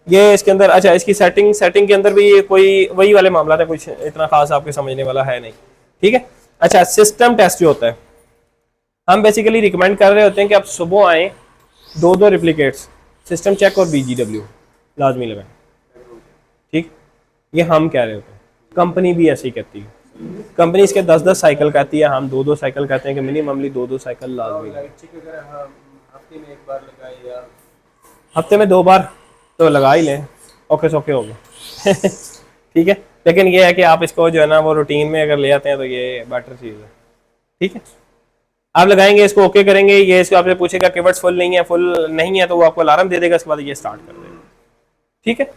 ये इसके अंदर अच्छा, इसकी सेटिंग के अंदर भी ये कोई वही वाले मामला था, कुछ इतना खास आपके समझने वाला है नहीं। ठीक है। अच्छा, सिस्टम टेस्ट जो होता है, हम बेसिकली रिकमेंड कर रहे होते हैं कि आप सुबह आए, दो दो रिप्लिकेट्स सिस्टम चेक और BGW लाजमी लगाएं। ठीक, ये हम कह रहे होते हैं, कंपनी भी ऐसे ही कहती है। कंपनी इसके 10-10 साइकिल कहती है, हम 2-2 साइकिल कहते हैं कि मिनिममली 2-2 साइकिल लाजमी। हफ्ते में एक बार लगाए या हफ्ते में 2 बार तो लगा ही लें, ओके सोके हो गए। ठीक है, लेकिन ये है कि आप इसको जो है ना वो रूटीन में अगर ले आते हैं तो ये बेटर चीज़ है। ठीक है, आप लगाएंगे, इसको ओके करेंगे, ये इसको आपसे पूछेगा कि वर्ड्स फुल नहीं है, फुल नहीं है तो वो आपको अलार्म दे देगा, इसके बाद ये स्टार्ट कर देगा। ठीक है,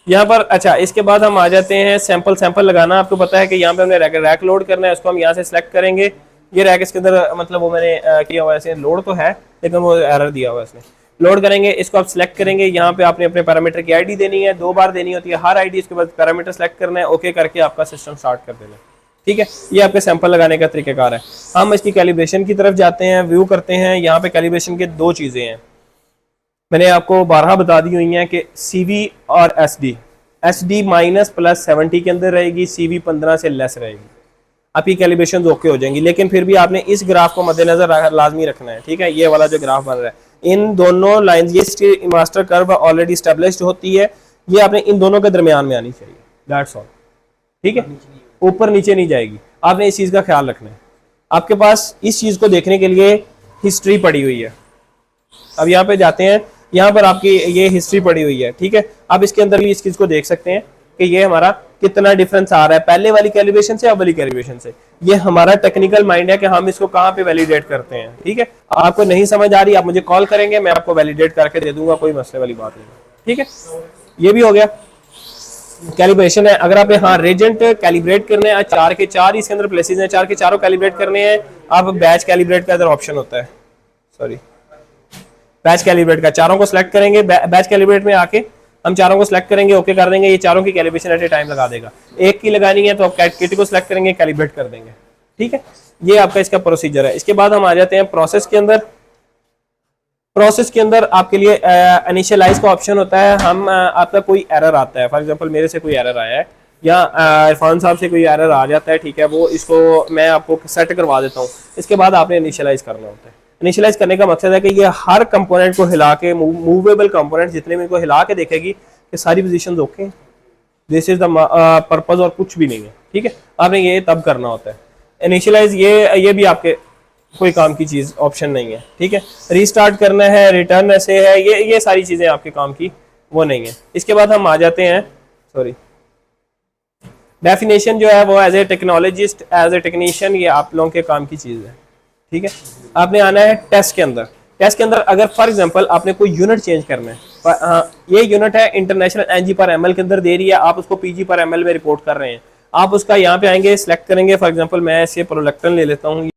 यहाँ पर अच्छा, इसके बाद हम आ जाते हैं सैंपल लगाना। आपको पता है कि यहाँ पे हमने रैक लोड करना है, उसको हम यहाँ से सिलेक्ट करेंगे। ये रैक इसके अंदर मतलब वो मैंने किया हुआ है, लोड तो है लेकिन वो एरर दिया हुआ है इसने। लोड करेंगे, इसको आप सिलेक्ट करेंगे, यहाँ पे आपने अपने पैरामीटर की आईडी देनी है, 2 बार देनी होती है हर आईडी, इसके बाद पैरामीटर सेलेक्ट करना है, ओके करके आपका सिस्टम स्टार्ट कर देना है। ठीक है, ये आपके सैंपल लगाने का तरीकाकार है। हम इसकी कैलिब्रेशन की तरफ जाते हैं, व्यू करते हैं। यहाँ पे कैलिब्रेशन के 2 चीज़ें हैं, मैंने आपको 12 बता दी हुई हैं कि CV और SD -+70 के अंदर रहेगी, CV 15 से लेस रहेगी, आपकी कैलिब्रेशन ओके हो जाएंगी। लेकिन फिर भी आपने इस ग्राफ को मद्देनजर लाजमी रखना है। ठीक है, ये वाला जो ग्राफ बन रहा है, इन दोनों लाइन, ये मास्टर कर्व ऑलरेडी स्टेब्लिश्ड होती है, ये आपने इन दोनों के दरमियान में आनी चाहिए, दैट्स ऑल। ठीक है, ऊपर नीचे नहीं जाएगी, आपने इस चीज़ का ख्याल रखना है। आपके पास इस चीज़ को देखने के लिए हिस्ट्री पड़ी हुई है। अब यहाँ पे जाते हैं, यहाँ पर आपकी ये हिस्ट्री पड़ी हुई है। ठीक है, आप इसके अंदर भी इस चीज़ को देख सकते हैं कि ये हमारा कितना डिफरेंस आ रहा है पहले वाली कैलिब्रेशन से अब वाली कैलिब्रेशन से। ये हमारा टेक्निकल माइंड है कि हम इसको कहाँ पे वैलिडेट करते हैं। ठीक है, आपको नहीं समझ आ रही, आप मुझे कॉल करेंगे, मैं आपको वैलिडेट करके दे दूंगा, कोई मसले वाली बात नहीं। ठीक है, ये भी हो गया, कैलिब्रेशन है। अगर आपने हाँ रेजेंट कैलिब्रेट करने हैं, 4 के 4 इसके अंदर प्लेसेस हैं, 4 के चारों कैलिब्रेट करने हैं, आप बैच कैलिब्रेट का इधर ऑप्शन होता है, सॉरी बैच कैलिब्रेट का, चारों को सिलेक्ट करेंगे, बैच कैलिब्रेट में आके हम चारों को सिलेक्ट करेंगे, ओके कर देंगे, ये चारों की कैलिब्रेशन एट ए टाइम लगा देगा। एक की लगानी है तो आप किट को सिलेक्ट करेंगे, कैलिब्रेट कर देंगे। ठीक है, ये आपका इसका प्रोसीजर है। इसके बाद हम आ जाते हैं प्रोसेस के अंदर। प्रोसेस के अंदर आपके लिए इनिशियलाइज का ऑप्शन होता है। हम आपका कोई एरर आता है, फॉर एग्जांपल मेरे से कोई एरर आया है या इरफान साहब से कोई एरर आ जाता है, ठीक है, वो इसको मैं आपको सेट करवा देता हूँ। इसके बाद आपने इनिशियलाइज करना होता है। इनिशियलाइज करने का मकसद है कि ये हर कंपोनेंट को हिला के, मूवेबल कंपोनेंट जितने में को हिला के देखेगी कि सारी positions okay, this is the purpose और कुछ भी नहीं है। ठीक है, आपने ये तब करना होता है इनिशियलाइज। ये भी आपके कोई काम की चीज ऑप्शन नहीं है। ठीक है, रीस्टार्ट करना है, रिटर्न ऐसे है, ये सारी चीजें आपके काम की वो नहीं है। इसके बाद हम आ जाते हैं, सॉरी, डेफिनेशन जो है वो as a technologist, as a technician, ये आप लोगों के काम की चीज है। ठीक है, आपने आना है टेस्ट के अंदर। टेस्ट के अंदर अगर फॉर एग्जांपल आपने कोई यूनिट चेंज करना है, ये यूनिट है इंटरनेशनल NG/ml के अंदर दे रही है, आप उसको PG/ml में रिपोर्ट कर रहे हैं, आप उसका यहाँ पे आएंगे, सिलेक्ट करेंगे। फॉर एग्जांपल मैं इसे प्रोलैक्टिन ले लेता हूँ,